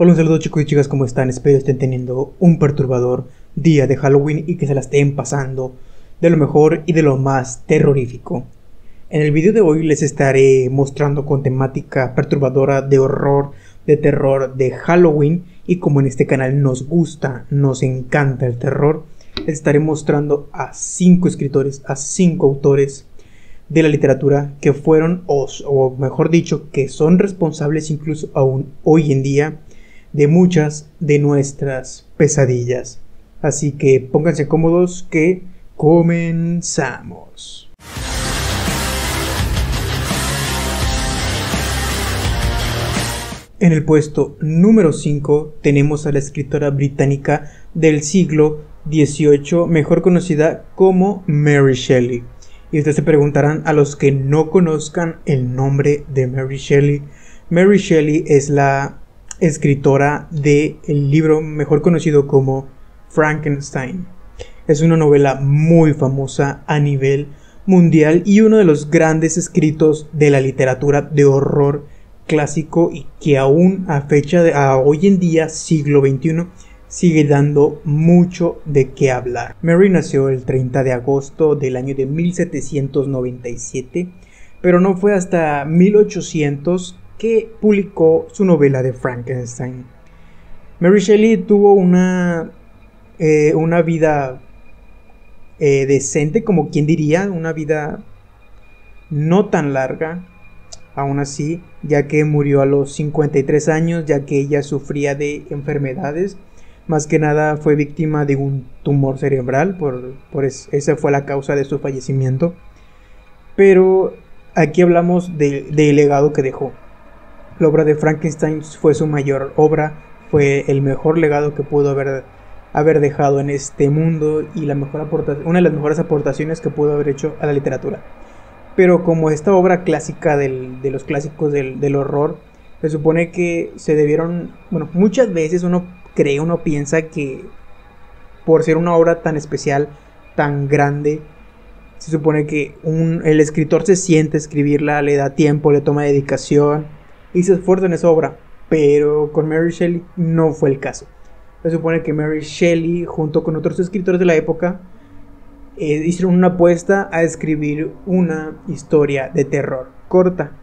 Hola, un saludo chicos y chicas, ¿cómo están? Espero estén teniendo un perturbador día de Halloween y que se la estén pasando de lo mejor y de lo más terrorífico. En el video de hoy les estaré mostrando con temática perturbadora de horror, de terror, de Halloween, y como en este canal nos gusta, nos encanta el terror, les estaré mostrando a 5 escritores, a 5 autores de la literatura que fueron, o mejor dicho, que son responsables incluso aún hoy en día de muchas de nuestras pesadillas. Así que pónganse cómodos que comenzamos. En el puesto número 5 tenemos a la escritora británica del siglo XVIII, mejor conocida como Mary Shelley. Y ustedes se preguntarán, a los que no conozcan el nombre de Mary Shelley es la escritora del libro mejor conocido como Frankenstein. Es una novela muy famosa a nivel mundial y uno de los grandes escritos de la literatura de horror clásico, y que aún a hoy en día, siglo XXI, sigue dando mucho de qué hablar. Mary nació el 30 de agosto del año de 1797, pero no fue hasta 1800 que publicó su novela de Frankenstein. Mary Shelley tuvo una vida decente, como quien diría, una vida no tan larga, aún así, ya que murió a los 53 años, ya que ella sufría de enfermedades. Más que nada fue víctima de un tumor cerebral, esa fue la causa de su fallecimiento. Pero aquí hablamos del legado que dejó. La obra de Frankenstein fue su mayor obra, fue el mejor legado que pudo haber dejado en este mundo y una de las mejores aportaciones que pudo haber hecho a la literatura. Pero como esta obra clásica de los clásicos del horror, se supone que se debieron, muchas veces uno piensa que por ser una obra tan especial, tan grande, se supone que el escritor se siente a escribirla, le da tiempo, le toma dedicación y se esfuerza en esa obra, pero con Mary Shelley no fue el caso. Se supone que Mary Shelley, junto con otros escritores de la época, hicieron una apuesta a escribir una historia de terror corta,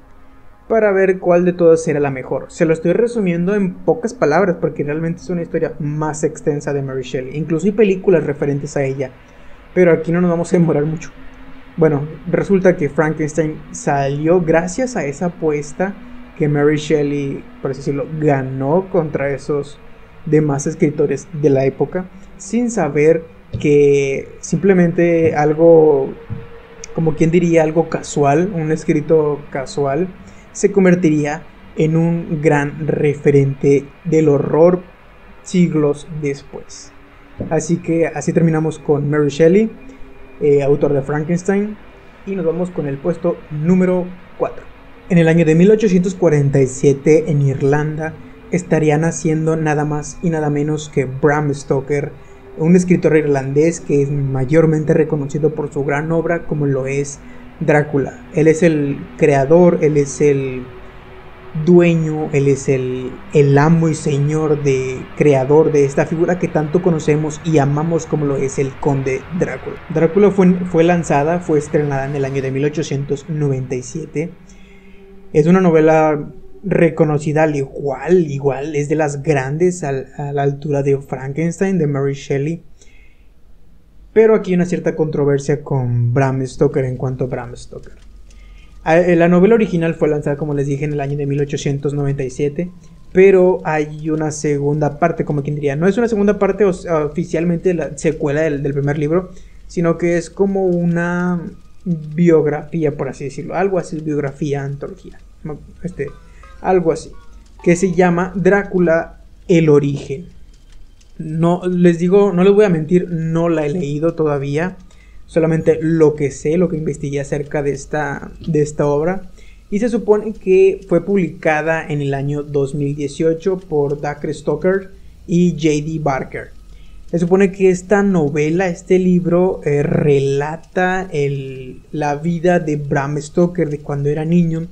para ver cuál de todas era la mejor. Se lo estoy resumiendo en pocas palabras, porque realmente es una historia más extensa de Mary Shelley. Incluso hay películas referentes a ella, pero aquí no nos vamos a demorar mucho. Bueno, resulta que Frankenstein salió gracias a esa apuesta que Mary Shelley, por así decirlo, ganó contra esos demás escritores de la época, sin saber que simplemente algo, como quien diría, algo casual, un escrito casual, se convertiría en un gran referente del horror siglos después. Así que así terminamos con Mary Shelley, autor de Frankenstein, y nos vamos con el puesto número 4. En el año de 1847, en Irlanda, estaría naciendo nada más y nada menos que Bram Stoker, un escritor irlandés que es mayormente reconocido por su gran obra como lo es Drácula. Él es el creador, él es el dueño, él es el amo y señor creador de esta figura que tanto conocemos y amamos como lo es el Conde Drácula. Drácula fue estrenada en el año de 1897. Es una novela reconocida al igual, es de las grandes a la altura de Frankenstein, de Mary Shelley. Pero aquí hay una cierta controversia con Bram Stoker en cuanto a Bram Stoker. La novela original fue lanzada, como les dije, en el año de 1897, pero hay una segunda parte, como quien diría. No es una segunda parte oficialmente la secuela del primer libro, sino que es como una biografía, por así decirlo. Algo así, biografía, antología. Algo así. Que se llama Drácula, el origen. No les voy a mentir, no la he leído todavía. Solamente lo que sé, lo que investigué acerca de esta obra. Y se supone que fue publicada en el año 2018 por Dacre Stoker y J.D. Barker. Se supone que esta novela, este libro, relata la vida de Bram Stoker de cuando era niño,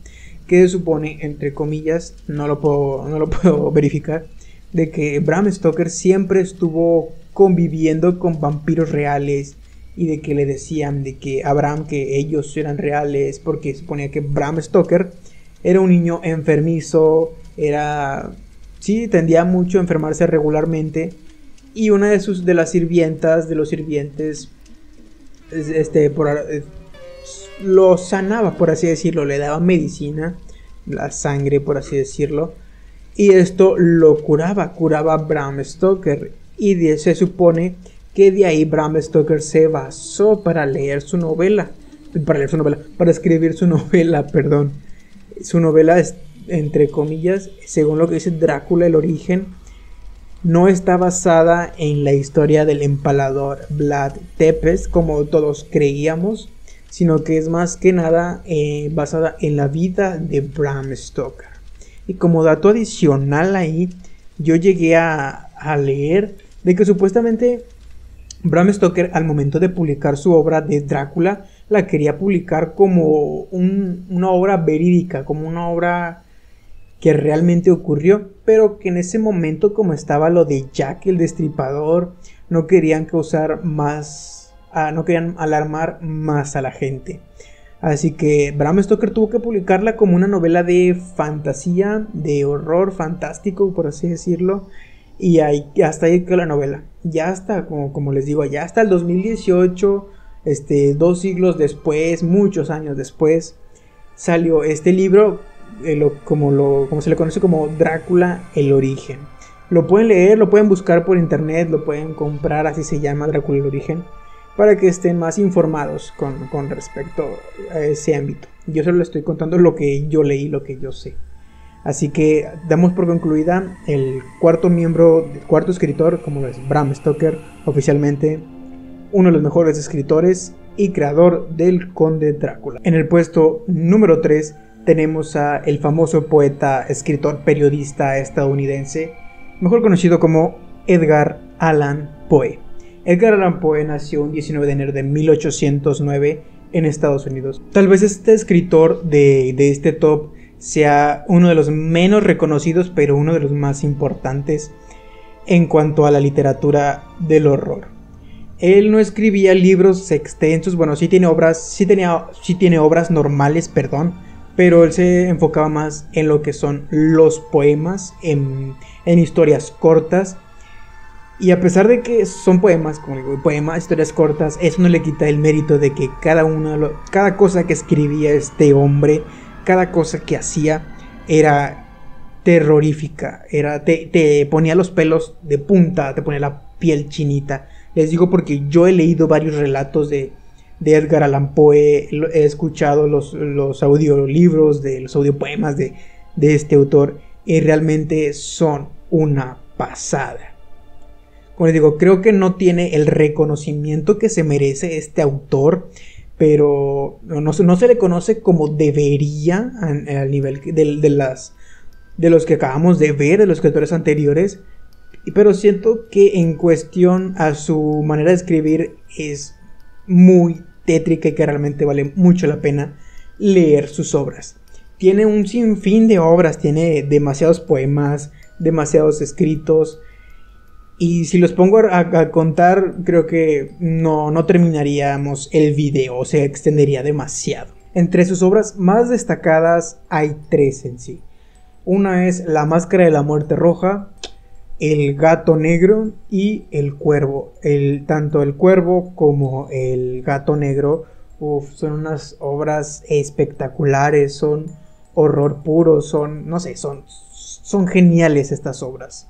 que se supone, entre comillas, no lo puedo verificar, de que Bram Stoker siempre estuvo conviviendo con vampiros reales y de que le decían de que a Bram que ellos eran reales porque se suponía que Bram Stoker era un niño enfermizo, sí, tendía mucho a enfermarse regularmente, y una de las sirvientas, de los sirvientes, lo sanaba, por así decirlo, le daba medicina, la sangre, por así decirlo, y esto lo curaba a Bram Stoker, y se supone que de ahí Bram Stoker se basó para escribir su novela, perdón. Su novela es, entre comillas, según lo que dice Drácula, el origen, no está basada en la historia del empalador Vlad Tepes, como todos creíamos, sino que es más que nada basada en la vida de Bram Stoker. Y como dato adicional ahí, yo llegué a leer de que supuestamente Bram Stoker, al momento de publicar su obra de Drácula, la quería publicar como una obra verídica, como una obra que realmente ocurrió, pero que en ese momento, como estaba lo de Jack el Destripador, no querían no querían alarmar más a la gente. Así que Bram Stoker tuvo que publicarla como una novela de fantasía, de horror fantástico, por así decirlo. Y hasta ahí quedó la novela. Ya hasta, como les digo, ya hasta el 2018, 2 siglos después, muchos años después, salió este libro, como se le conoce como Drácula, el origen. Lo pueden leer, lo pueden buscar por internet, lo pueden comprar, así se llama, Drácula, el origen, para que estén más informados con respecto a ese ámbito. Yo solo les estoy contando lo que yo leí, lo que yo sé. Así que damos por concluida el cuarto escritor, como lo es Bram Stoker, oficialmente uno de los mejores escritores y creador del Conde Drácula. En el puesto número 3 tenemos a el famoso poeta, escritor, periodista estadounidense, mejor conocido como Edgar Allan Poe. Edgar Allan Poe nació un 19 de enero de 1809 en Estados Unidos. Tal vez este escritor de este top sea uno de los menos reconocidos, pero uno de los más importantes en cuanto a la literatura del horror. Él no escribía libros extensos, bueno, sí tiene obras normales, pero él se enfocaba más en lo que son los poemas, en historias cortas. Y a pesar de que son poemas, como digo, historias cortas, eso no le quita el mérito de que cada cosa que escribía este hombre, cada cosa que hacía era terrorífica, te ponía los pelos de punta, te ponía la piel chinita. Les digo porque yo he leído varios relatos de Edgar Allan Poe, he escuchado los audiolibros, los audiopoemas de este autor, y realmente son una pasada. Como les digo, creo que no tiene el reconocimiento que se merece este autor, pero no se le conoce como debería al nivel de los que acabamos de ver, de los escritores anteriores, pero siento que en cuestión a su manera de escribir es muy tétrica y que realmente vale mucho la pena leer sus obras. Tiene un sinfín de obras, tiene demasiados poemas, demasiados escritos, y si los pongo a contar, creo que no terminaríamos el video, se extendería demasiado. Entre sus obras más destacadas hay 3 en sí. Una es La Máscara de la Muerte Roja, El Gato Negro y El Cuervo. Tanto El Cuervo como El Gato Negro son unas obras espectaculares, son horror puro, son geniales estas obras.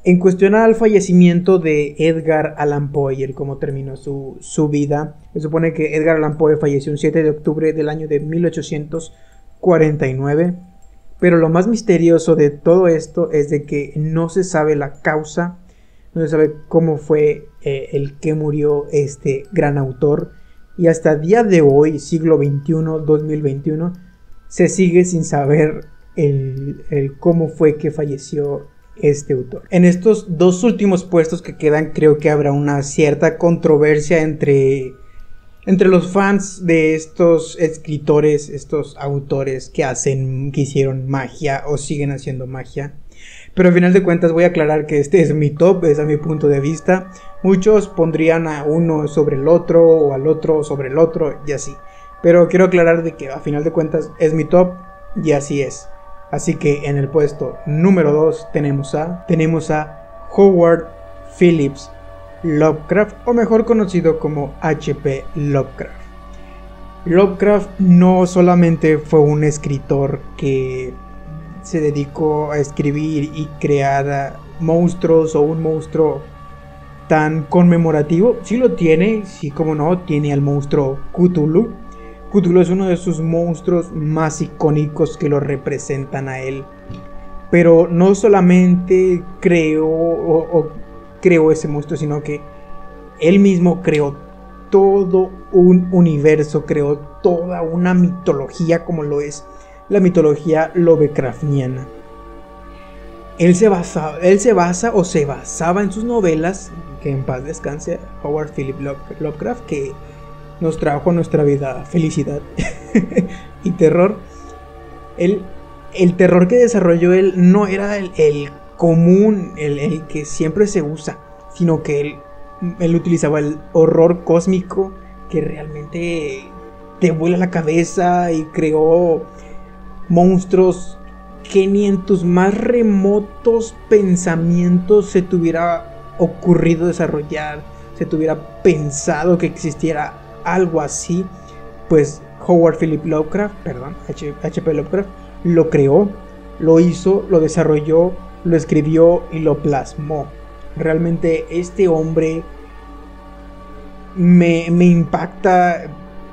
En cuestión al fallecimiento de Edgar Allan Poe y el cómo terminó su vida, se supone que Edgar Allan Poe falleció un 7 de octubre del año de 1849, pero lo más misterioso de todo esto es de que no se sabe la causa, no se sabe cómo fue el que murió este gran autor, y hasta el día de hoy, siglo XXI, 2021, se sigue sin saber el cómo fue que falleció este autor. En estos 2 últimos puestos que quedan, creo que habrá una cierta controversia entre los fans de estos escritores, estos autores que hicieron magia o siguen haciendo magia. Pero al final de cuentas voy a aclarar que este es mi top, es a mi punto de vista. Muchos pondrían a uno sobre el otro o al otro sobre el otro y así. Pero quiero aclarar de que a final de cuentas es mi top y así es. Así que en el puesto número 2 tenemos a Howard Phillips Lovecraft, o mejor conocido como H.P. Lovecraft. Lovecraft no solamente fue un escritor que se dedicó a escribir y crear monstruos o un monstruo tan conmemorativo. Sí lo tiene, sí como no, tiene al monstruo Cthulhu. Cthulhu es uno de sus monstruos más icónicos que lo representan a él. Pero no solamente creó ese monstruo, sino que él mismo creó todo un universo, creó toda una mitología como lo es la mitología Lovecraftiana. Él se basaba en sus novelas, que en paz descanse Howard Phillips Lovecraft, que nos trajo a nuestra vida felicidad y terror. El terror que desarrolló él no era el común, el que siempre se usa, sino que él utilizaba el horror cósmico que realmente te vuela la cabeza, y creó monstruos que ni en tus más remotos pensamientos se te hubiera ocurrido desarrollar, se te hubiera pensado que existiera algo así. Pues Howard Phillips Lovecraft, H.P. Lovecraft, lo creó, lo hizo, lo desarrolló, lo escribió y lo plasmó. Realmente este hombre me impacta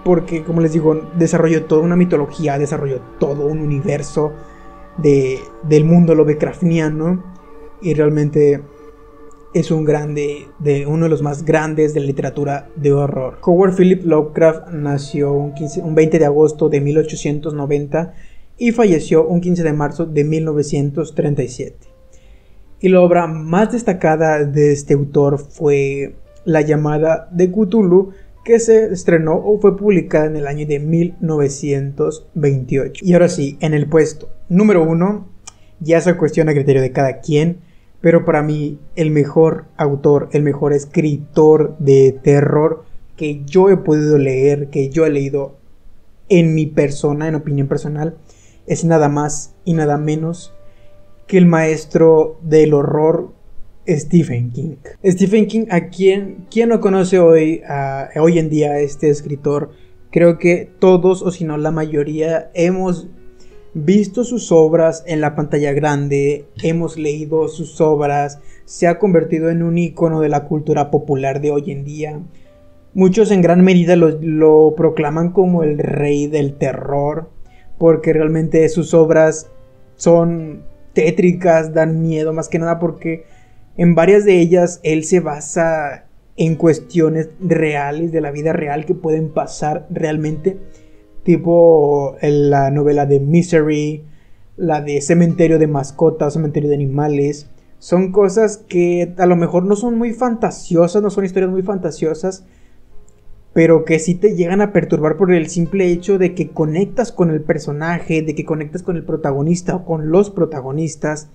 porque, como les digo, desarrolló toda una mitología, desarrolló todo un universo del mundo Lovecraftiano, y realmente es un uno de los más grandes de la literatura de horror. Howard Phillips Lovecraft nació un 20 de agosto de 1890 y falleció un 15 de marzo de 1937. Y la obra más destacada de este autor fue La llamada de Cthulhu, que se estrenó o fue publicada en el año de 1928. Y ahora sí, en el puesto número 1, ya se cuestiona a criterio de cada quien, pero para mí el mejor autor, el mejor escritor de terror que yo he podido leer, que yo he leído en mi persona, en opinión personal, es nada más y nada menos que el maestro del horror, Stephen King. Stephen King, ¿quién no conoce hoy en día a este escritor? Creo que todos, o si no la mayoría, hemos visto sus obras en la pantalla grande, hemos leído sus obras, se ha convertido en un ícono de la cultura popular de hoy en día. Muchos en gran medida lo proclaman como el rey del terror, porque realmente sus obras son tétricas, dan miedo, más que nada porque en varias de ellas él se basa en cuestiones reales, de la vida real, que pueden pasar realmente, tipo la novela de Misery, la de Cementerio de Mascotas, Cementerio de Animales. Son cosas que a lo mejor no son muy fantasiosas, no son historias muy fantasiosas, pero que sí te llegan a perturbar por el simple hecho de que conectas con el personaje, de que conectas con el protagonista o con los protagonistas.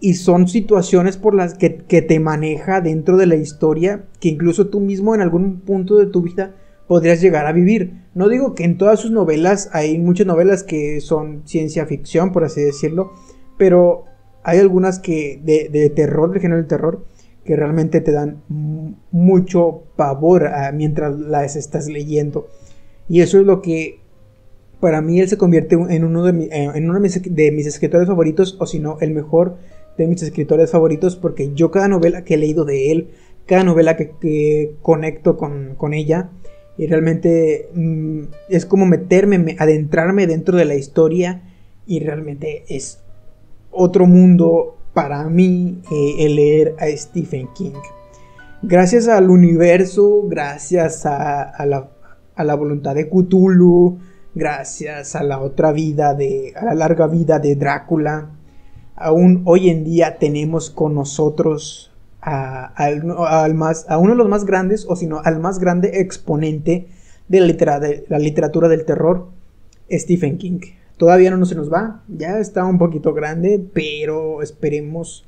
Y son situaciones por las que te maneja dentro de la historia, que incluso tú mismo en algún punto de tu vida podrías llegar a vivir. No digo que en todas sus novelas, hay muchas novelas que son ciencia ficción, por así decirlo, pero hay algunas que de terror, del género del terror, que realmente te dan mucho pavor mientras las estás leyendo. Y eso es lo que para mí él se convierte en uno de mis escritores favoritos, o si no el mejor de mis escritores favoritos, porque yo cada novela que he leído de él, cada novela que conecto con ella, y realmente es como adentrarme dentro de la historia, y realmente es otro mundo para mí el leer a Stephen King. Gracias al universo, gracias a la voluntad de Cthulhu, gracias a la larga vida de Drácula, aún hoy en día tenemos con nosotros a uno de los más grandes, o si no al más grande exponente de la literatura del terror, Stephen King. todavía no se nos va, ya está un poquito grande, pero esperemos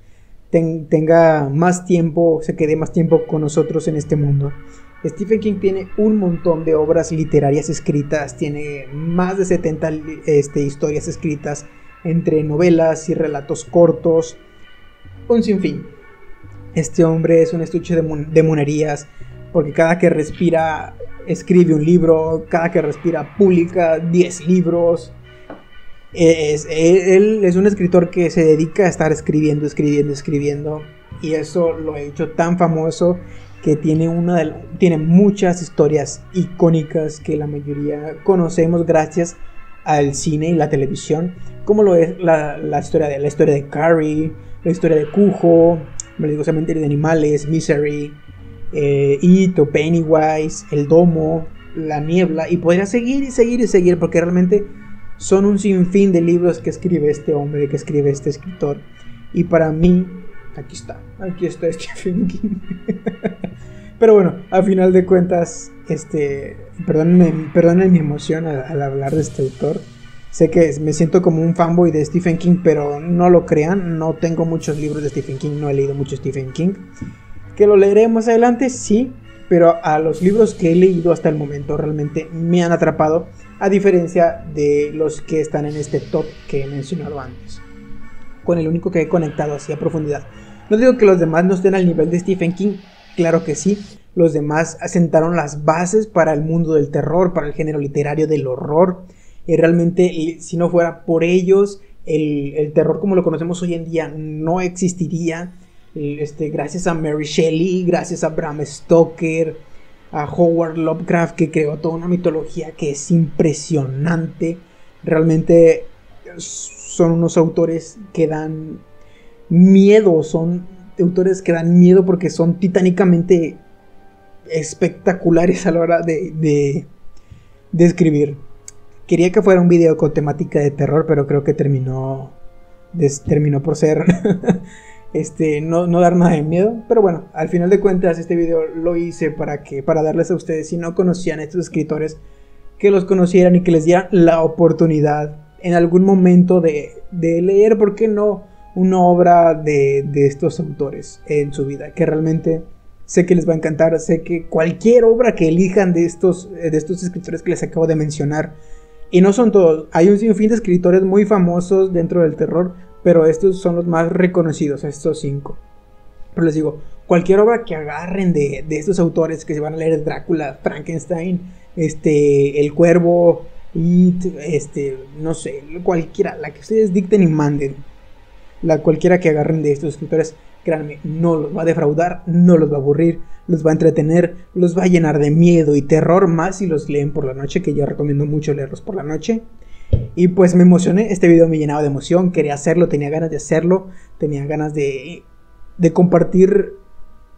tenga más tiempo, se quede más tiempo con nosotros en este mundo. Stephen King tiene un montón de obras literarias escritas, tiene más de 70 historias escritas entre novelas y relatos cortos, un sinfín. Este hombre es un estuche de monerías, porque cada que respira escribe un libro, cada que respira publica 10 libros. Él es un escritor que se dedica a estar escribiendo, y eso lo ha hecho tan famoso que tiene muchas historias icónicas que la mayoría conocemos gracias al cine y la televisión, como lo es la historia de Carrie, la historia de Cujo, Cementerio de Animales, Misery, It o Pennywise, El Domo, La Niebla, y podría seguir porque realmente son un sinfín de libros que escribe este hombre, que escribe este escritor. Y para mí, aquí está Stephen King. Pero bueno, a final de cuentas, perdónenme mi emoción al hablar de este autor. Sé que me siento como un fanboy de Stephen King, pero no lo crean, no tengo muchos libros de Stephen King, no he leído mucho Stephen King. Que lo leeré más adelante, sí, pero a los libros que he leído hasta el momento realmente me han atrapado, a diferencia de los que están en este top que he mencionado antes, con el único que he conectado así a profundidad. No digo que los demás no estén al nivel de Stephen King, claro que sí, los demás asentaron las bases para el mundo del terror, para el género literario del horror, y realmente si no fuera por ellos, el terror como lo conocemos hoy en día no existiría. Gracias a Mary Shelley, gracias a Bram Stoker, a Howard Lovecraft, que creó toda una mitología que es impresionante. Realmente son unos autores que dan miedo, porque son titánicamente espectaculares a la hora de escribir. Quería que fuera un video con temática de terror, pero creo que terminó por ser no dar nada de miedo. Pero bueno, al final de cuentas este video lo hice para darles a ustedes, si no conocían a estos escritores, que los conocieran y que les dieran la oportunidad en algún momento de leer, ¿por qué no?, una obra de estos autores en su vida, que realmente sé que les va a encantar. Sé que cualquier obra que elijan de estos escritores que les acabo de mencionar, y no son todos, hay un sinfín de escritores muy famosos dentro del terror, pero estos son los más reconocidos, estos 5. Pero les digo, cualquier obra que agarren de estos autores, que se van a leer Drácula, Frankenstein, El Cuervo, It, no sé, cualquiera, la que ustedes dicten y manden, cualquiera que agarren de estos escritores, créanme, no los va a defraudar, no los va a aburrir, los va a entretener, los va a llenar de miedo y terror, más si los leen por la noche, que yo recomiendo mucho leerlos por la noche. Y pues me emocioné, este video me llenaba de emoción, quería hacerlo, tenía ganas de hacerlo, tenía ganas de compartir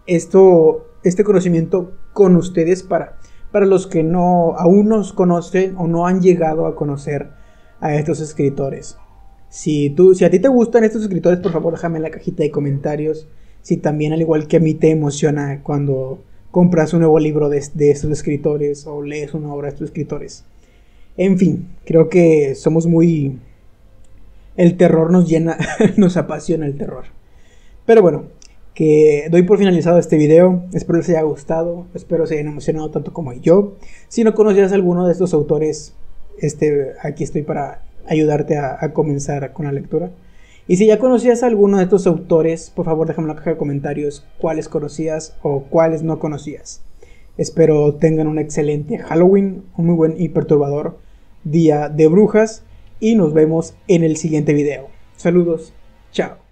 este conocimiento con ustedes para los que aún nos conocen o no han llegado a conocer a estos escritores. Si a ti te gustan estos escritores, por favor déjame en la cajita de comentarios. Si también, al igual que a mí, te emociona cuando compras un nuevo libro de estos escritores o lees una obra de estos escritores. En fin, creo que somos muy... El terror nos llena, nos apasiona el terror. Pero bueno, que doy por finalizado este video. Espero les haya gustado, espero se hayan emocionado tanto como yo. Si no conocías a alguno de estos autores, aquí estoy para ayudarte a comenzar con la lectura. Y si ya conocías a alguno de estos autores, por favor déjame en la caja de comentarios cuáles conocías o cuáles no conocías. Espero tengan un excelente Halloween, un muy buen y perturbador Día de Brujas, y nos vemos en el siguiente video. Saludos, chao.